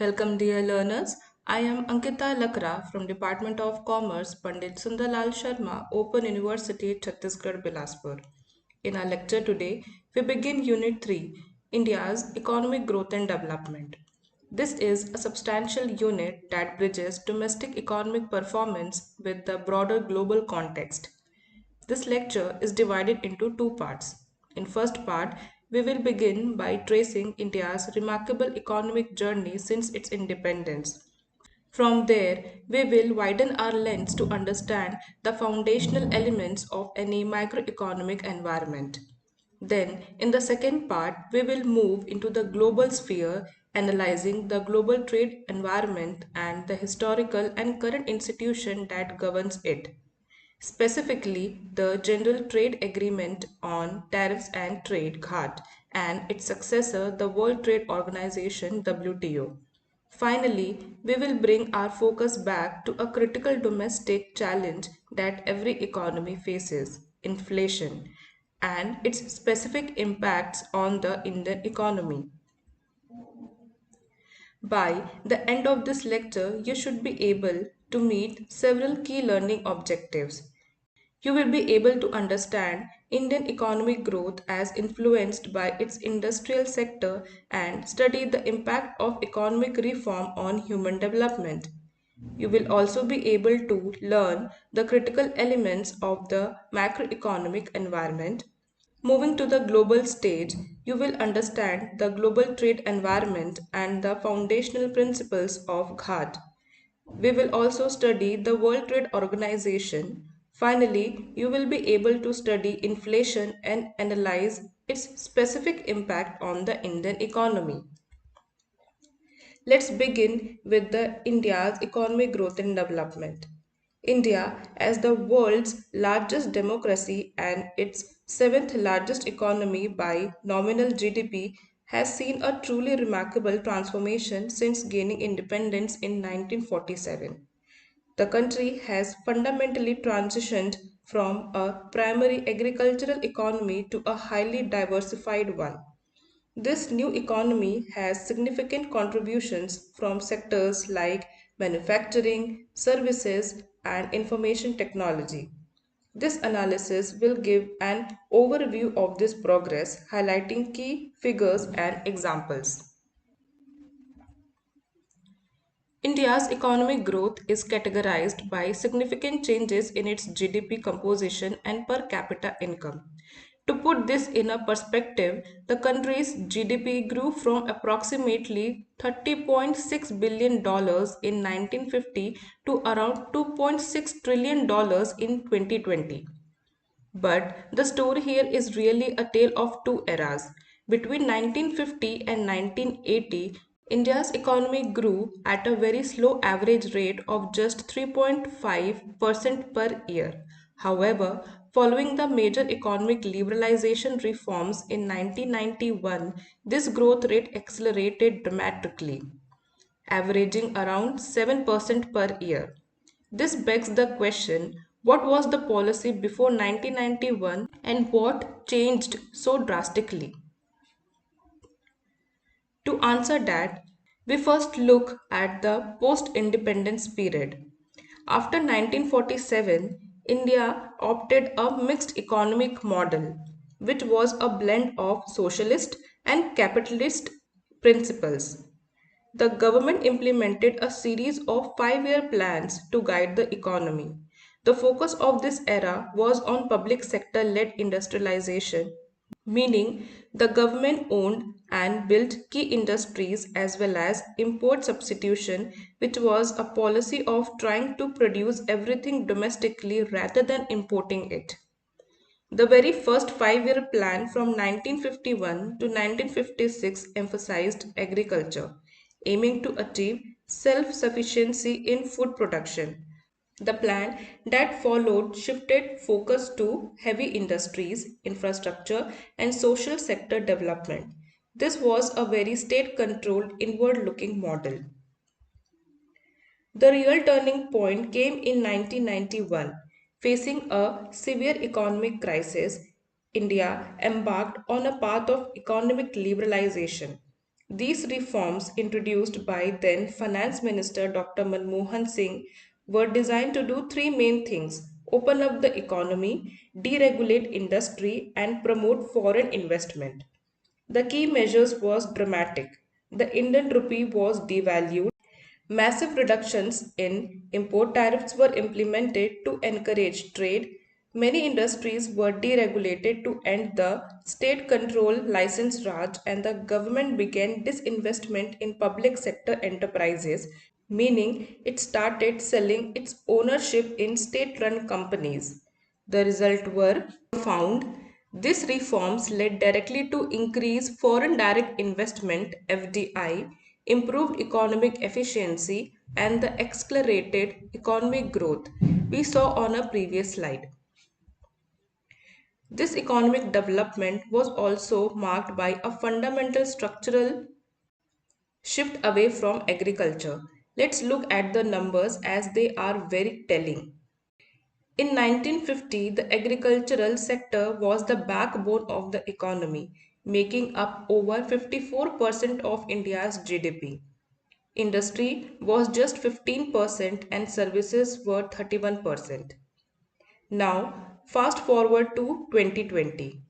Welcome dear learners. I am Ankita Lakra from Department of Commerce, Pandit Sundarlal Sharma, Open University, Chhattisgarh, Bilaspur. In our lecture today, we begin Unit 3, India's Economic Growth and Development. This is a substantial unit that bridges domestic economic performance with the broader global context. This lecture is divided into two parts. In first part, we will begin by tracing India's remarkable economic journey since its independence. From there, we will widen our lens to understand the foundational elements of any microeconomic environment. Then, in the second part, we will move into the global sphere, analyzing the global trade environment and the historical and current institution that governs it. Specifically, the General Trade Agreement on Tariffs and Trade (GATT) and its successor, the World Trade Organization (WTO). Finally, we will bring our focus back to a critical domestic challenge that every economy faces: inflation, and its specific impacts on the Indian economy. By the end of this lecture, you should be able to meet several key learning objectives. You will be able to understand Indian economic growth as influenced by its industrial sector and study the impact of economic reform on human development. You will also be able to learn the critical elements of the macroeconomic environment. Moving to the global stage, you will understand the global trade environment and the foundational principles of GATT. We will also study the World Trade Organization. Finally, you will be able to study inflation and analyze its specific impact on the Indian economy. Let's begin with the India's economic growth and development. India, as the world's largest democracy and its seventh largest economy by nominal GDP, has seen a truly remarkable transformation since gaining independence in 1947. The country has fundamentally transitioned from a primary agricultural economy to a highly diversified one. This new economy has significant contributions from sectors like manufacturing, services, and information technology. This analysis will give an overview of this progress, highlighting key figures and examples. India's economic growth is categorized by significant changes in its GDP composition and per capita income. To put this in a perspective, the country's GDP grew from approximately $30.6 billion in 1950 to around $2.6 trillion in 2020. But the story here is really a tale of two eras. Between 1950 and 1980, India's economy grew at a very slow average rate of just 3.5% per year. However, following the major economic liberalization reforms in 1991, this growth rate accelerated dramatically, averaging around 7% per year. This begs the question, what was the policy before 1991 and what changed so drastically? To answer that, we first look at the post independence period. After 1947, India opted a mixed economic model, which was a blend of socialist and capitalist principles. The government implemented a series of 5-year plans to guide the economy. The focus of this era was on public sector led industrialization, meaning the government owned and built key industries as well as import substitution, which was a policy of trying to produce everything domestically rather than importing it. The very first 5-year plan from 1951 to 1956 emphasized agriculture, aiming to achieve self sufficiency in food production. The plan that followed shifted focus to heavy industries, infrastructure, and social sector development. This was a very state controlled, inward looking model. The real turning point came in 1991. Facing a severe economic crisis, India embarked on a path of economic liberalization. These reforms, introduced by then Finance Minister Dr. Manmohan Singh, were designed to do three main things: open up the economy, deregulate industry, and promote foreign investment. The key measures was dramatic. The Indian rupee was devalued. Massive reductions in import tariffs were implemented to encourage trade. Many industries were deregulated to end the state control license Raj, and the government began disinvestment in public sector enterprises, meaning it started selling its ownership in state run companies. The result were profound. These reforms led directly to increased foreign direct investment (FDI), improved economic efficiency, and the accelerated economic growth we saw on a previous slide. This economic development was also marked by a fundamental structural shift away from agriculture. Let's look at the numbers as they are very telling. In 1950, the agricultural sector was the backbone of the economy, making up over 54% of India's GDP. Industry was just 15% and services were 31%. Now, fast forward to 2020.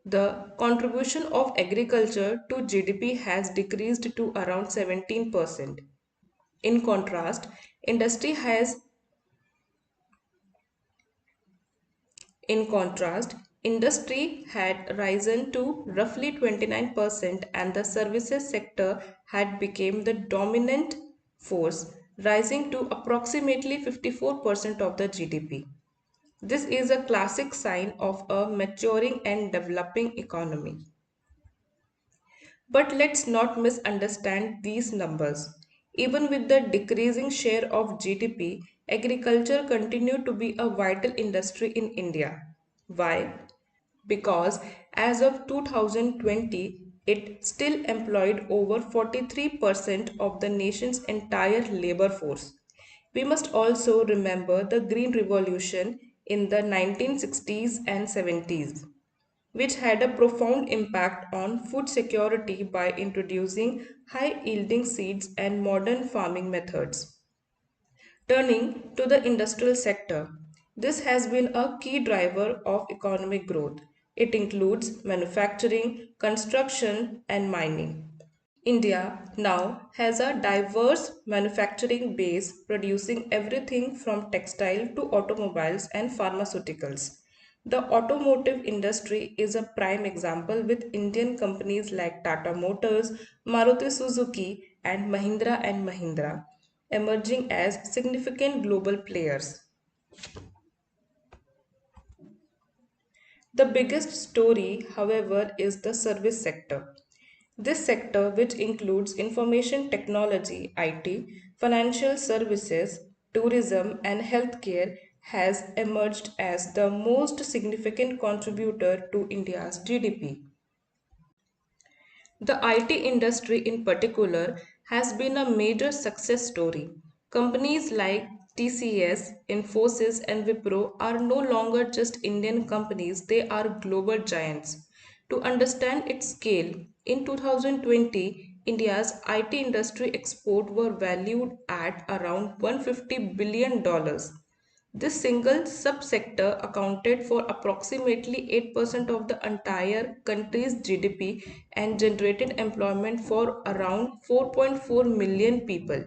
The contribution of agriculture to GDP has decreased to around 17%. In contrast, industry has In contrast, industry had risen to roughly 29% and the services sector had become the dominant force, rising to approximately 54% of the GDP. This is a classic sign of a maturing and developing economy. But let's not misunderstand these numbers. Even with the decreasing share of GDP, agriculture continued to be a vital industry in India. Why? Because as of 2020, it still employed over 43% of the nation's entire labor force. We must also remember the Green Revolution in the 1960s and 70s, which had a profound impact on food security by introducing high yielding seeds and modern farming methods. Turning to the industrial sector, this has been a key driver of economic growth. It includes manufacturing, construction, and mining. India now has a diverse manufacturing base producing everything from textile to automobiles and pharmaceuticals. The automotive industry is a prime example with Indian companies like Tata Motors, Maruti Suzuki, and Mahindra emerging as significant global players. The biggest story, however, is the service sector. This sector, which includes information technology (IT), financial services, tourism, and healthcare, has emerged as the most significant contributor to India's GDP. The IT industry in particular has been a major success story. Companies like TCS, Infosys, and Wipro are no longer just Indian companies, they are global giants. To understand its scale, in 2020, India's IT industry export were valued at around $150 billion. This single subsector accounted for approximately 8% of the entire country's GDP and generated employment for around 4.4 million people.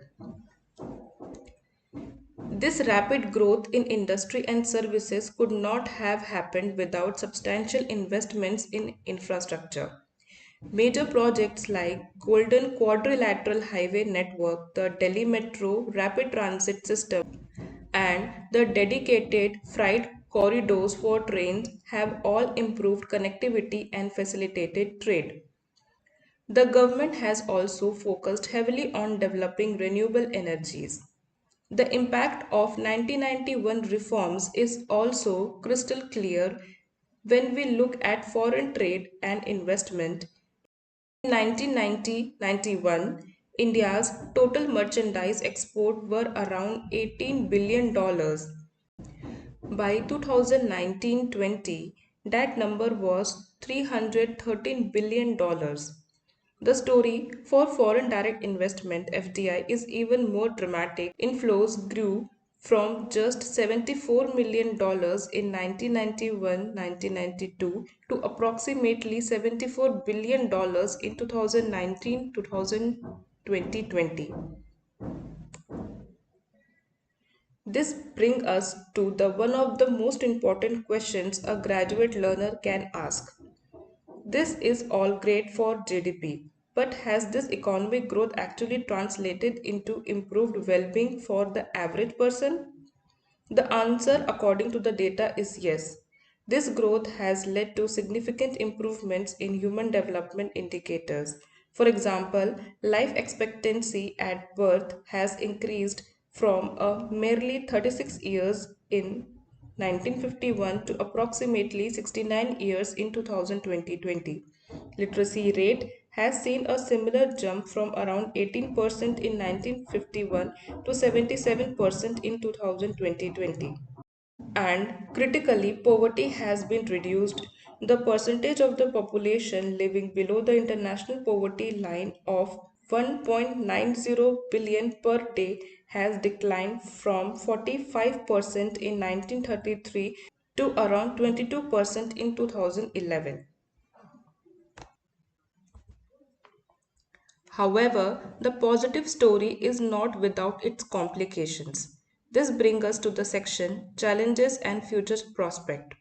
This rapid growth in industry and services could not have happened without substantial investments in infrastructure. Major projects like Golden Quadrilateral Highway Network, the Delhi Metro Rapid Transit System, and the dedicated freight corridors for trains have all improved connectivity and facilitated trade. The government has also focused heavily on developing renewable energies. The impact of 1991 reforms is also crystal clear when we look at foreign trade and investment. In 1990-91, India's total merchandise export were around $18 billion. By 2019-20, that number was $313 billion. The story for foreign direct investment (FDI) is even more dramatic. Inflows grew from just $74 million in 1991-1992 to approximately $74 billion in 2019-2020. This brings us to the one of the most important questions a graduate learner can ask. This is all great for GDP, but has this economic growth actually translated into improved well-being for the average person? The answer, according to the data, is yes. This growth has led to significant improvements in human development indicators. For example, life expectancy at birth has increased from a merely 36 years in 1951 to approximately 69 years in 2020. Literacy rate has seen a similar jump from around 18% in 1951 to 77% in 2020. And critically, poverty has been reduced. The percentage of the population living below the international poverty line of 1.90 billion per day has declined from 45% in 1933 to around 22% in 2011. However, the positive story is not without its complications. This brings us to the section Challenges and Future Prospect.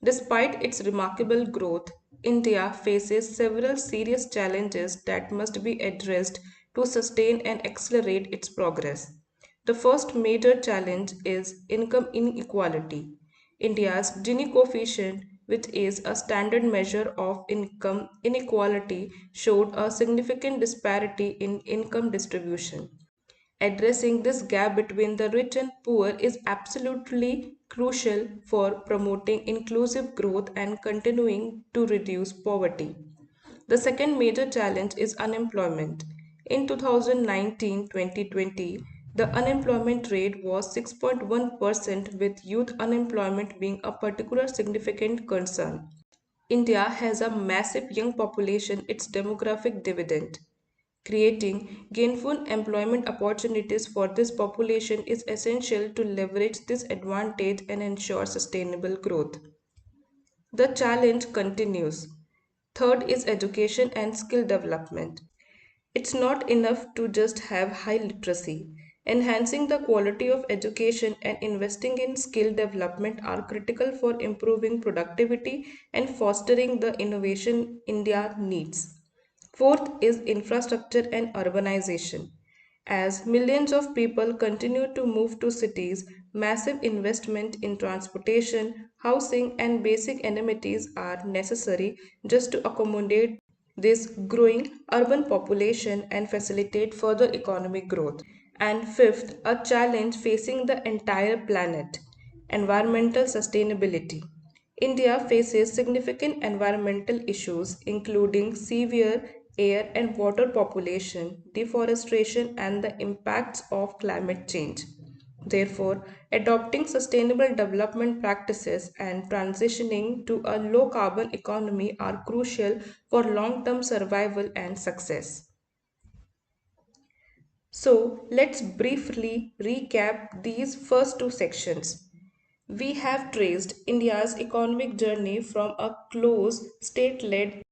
Despite its remarkable growth, India faces several serious challenges that must be addressed to sustain and accelerate its progress. The first major challenge is income inequality. India's Gini coefficient, which is a standard measure of income inequality, showed a significant disparity in income distribution. Addressing this gap between the rich and poor is absolutely crucial for promoting inclusive growth and continuing to reduce poverty. The second major challenge is unemployment. In 2019-2020, the unemployment rate was 6.1%, with youth unemployment being a particular significant concern. India has a massive young population, its demographic dividend. Creating gainful employment opportunities for this population is essential to leverage this advantage and ensure sustainable growth. The challenge continues. Third is education and skill development. It's not enough to just have high literacy. Enhancing the quality of education and investing in skill development are critical for improving productivity and fostering the innovation India needs. Fourth is infrastructure and urbanization. As millions of people continue to move to cities, massive investment in transportation, housing, and basic amenities are necessary just to accommodate this growing urban population and facilitate further economic growth. And fifth, a challenge facing the entire planet: environmental sustainability. India faces significant environmental issues, including severe air and water population, deforestation, and the impacts of climate change. Therefore, adopting sustainable development practices and transitioning to a low carbon economy are crucial for long term survival and success. So, let's briefly recap these first two sections. We have traced India's economic journey from a closed, state led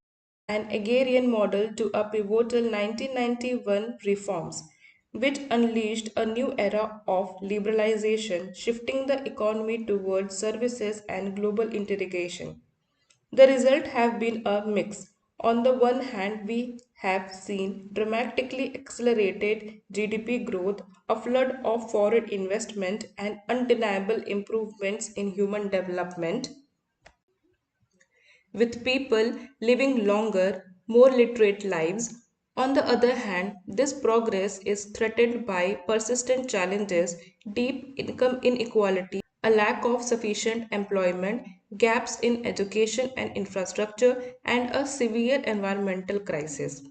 and agrarian model to a pivotal 1991 reforms, which unleashed a new era of liberalization, shifting the economy towards services and global integration. The result have been a mix. On the one hand, we have seen dramatically accelerated GDP growth, a flood of foreign investment, and undeniable improvements in human development, with people living longer, more literate lives. On the other hand, this progress is threatened by persistent challenges: deep income inequality, a lack of sufficient employment, gaps in education and infrastructure, and a severe environmental crisis.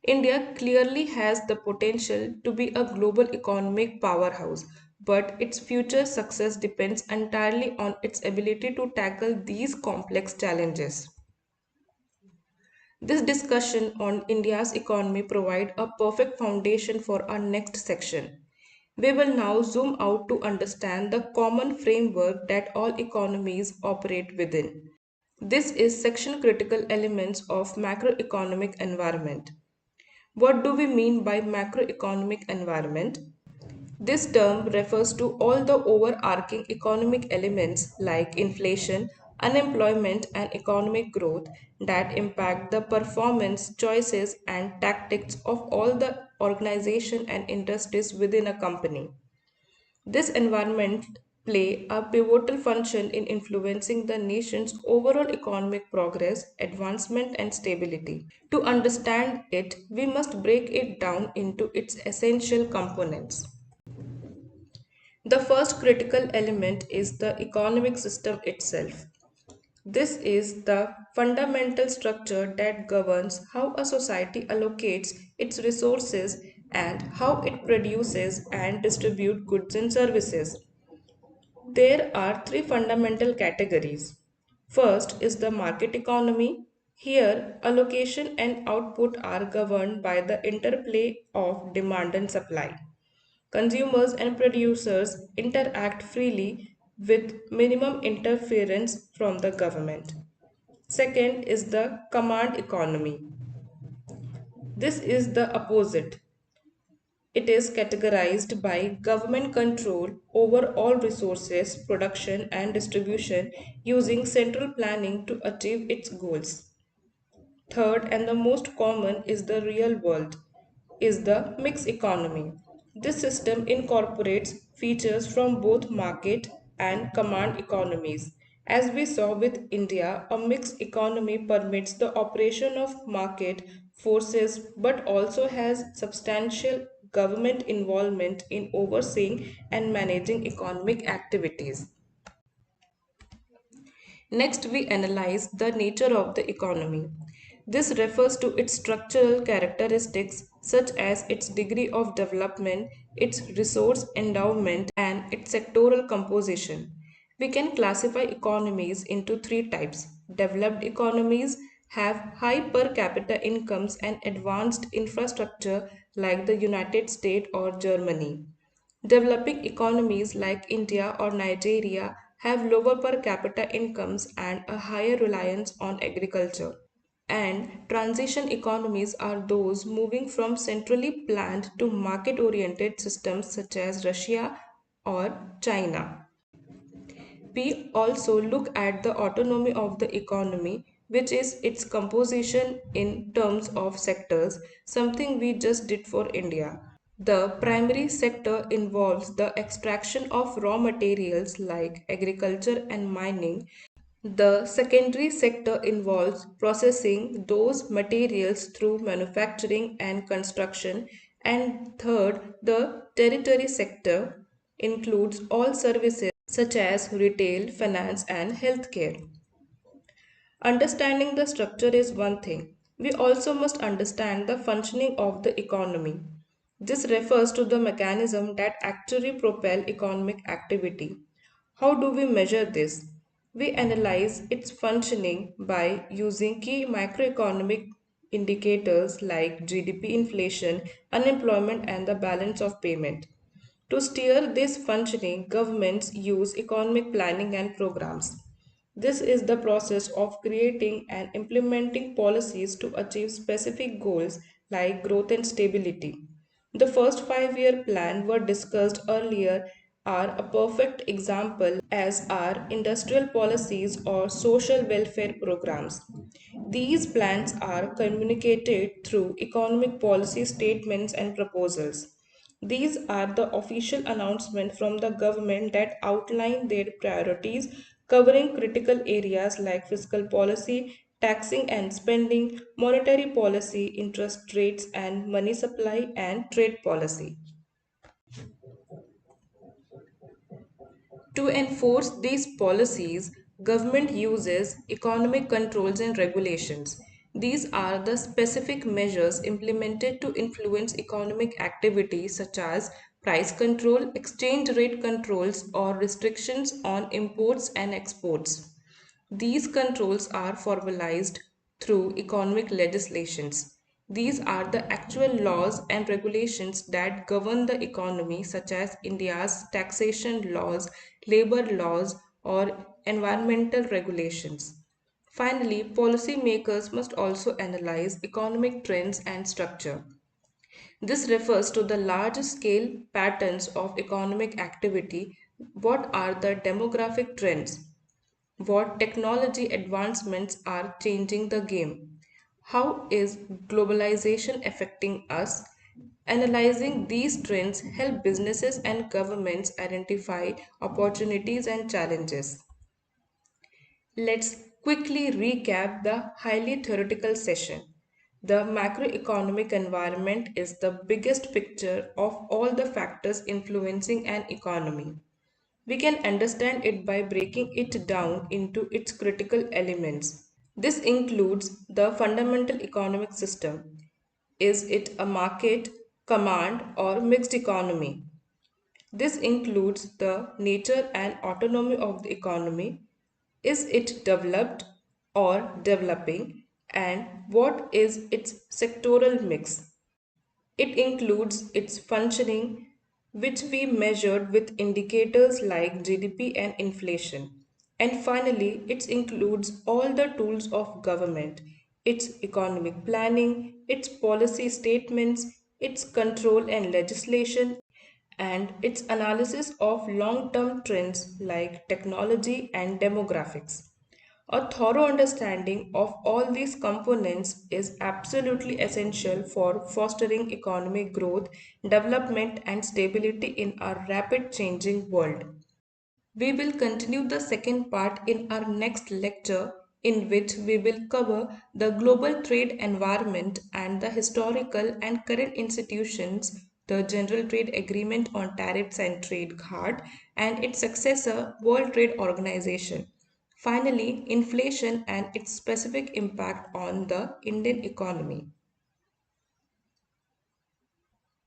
India clearly has the potential to be a global economic powerhouse, but its future success depends entirely on its ability to tackle these complex challenges. This discussion on India's economy provides a perfect foundation for our next section. We will now zoom out to understand the common framework that all economies operate within. This is section critical elements of macroeconomic environment. What do we mean by macroeconomic environment? This term refers to all the overarching economic elements like inflation, unemployment, and economic growth that impact the performance, choices, and tactics of all the organization and industries within a company. This environment play a pivotal function in influencing the nation's overall economic progress, advancement, and stability. To understand it, we must break it down into its essential components. The first critical element is the economic system itself. This is the fundamental structure that governs how a society allocates its resources and how it produces and distributes goods and services. There are three fundamental categories. First is the market economy. Here, allocation and output are governed by the interplay of demand and supply. Consumers and producers interact freely with minimum interference from the government. Second is the command economy. This is the opposite. It is categorized by government control over all resources, production, and distribution using central planning to achieve its goals. Third, and the most common, is the real world, is the mixed economy. This system incorporates features from both market and command economies. As we saw with India, a mixed economy permits the operation of market forces but also has substantial government involvement in overseeing and managing economic activities. Next, we analyze the nature of the economy. This refers to its structural characteristics such as its degree of development, its resource endowment, and its sectoral composition. We can classify economies into three types. Developed economies have high per capita incomes and advanced infrastructure like the United States or Germany. Developing economies like India or Nigeria have lower per capita incomes and a higher reliance on agriculture. And transition economies are those moving from centrally planned to market oriented systems such as Russia or China. We also look at the autonomy of the economy, which is its composition in terms of sectors, something we just did for India. The primary sector involves the extraction of raw materials like agriculture and mining. The secondary sector involves processing those materials through manufacturing and construction. And third, the tertiary sector includes all services such as retail, finance, and healthcare. Understanding the structure is one thing. We also must understand the functioning of the economy. This refers to the mechanism that actually propel economic activity. How do we measure this? We analyze its functioning by using key macroeconomic indicators like GDP inflation, unemployment, and the balance of payment. To steer this functioning, governments use economic planning and programs. This is the process of creating and implementing policies to achieve specific goals like growth and stability. The first 5 year plan were discussed earlier are a perfect example as are industrial policies or social welfare programs. These plans are communicated through economic policy statements and proposals. These are the official announcements from the government that outline their priorities, covering critical areas like fiscal policy, taxing and spending, monetary policy, interest rates and money supply, and trade policy. To enforce these policies, government uses economic controls and regulations. These are the specific measures implemented to influence economic activity such as price control, exchange rate controls, or restrictions on imports and exports. These controls are formalized through economic legislations. These are the actual laws and regulations that govern the economy, such as India's taxation laws, labor laws, or environmental regulations. Finally, policymakers must also analyze economic trends and structure. This refers to the large scale patterns of economic activity. What are the demographic trends? What technology advancements are changing the game? How is globalization affecting us? Analyzing these trends help businesses and governments identify opportunities and challenges. Let's quickly recap the highly theoretical session. The macroeconomic environment is the biggest picture of all the factors influencing an economy. We can understand it by breaking it down into its critical elements. This includes the fundamental economic system. Is it a market, command, or mixed economy? This includes the nature and autonomy of the economy. Is it developed or developing? And what is its sectoral mix? It includes its functioning, which we measured with indicators like GDP and inflation. And finally, it includes all the tools of government, its economic planning, its policy statements, its control and legislation, and its analysis of long term trends like technology and demographics. A thorough understanding of all these components is absolutely essential for fostering economic growth, development, and stability in our rapid changing world. We will continue the second part in our next lecture, in which we will cover the global trade environment and the historical and current institutions, the General Trade Agreement on Tariffs and Trade GATT, and its successor, World Trade Organization. Finally, inflation and its specific impact on the Indian economy.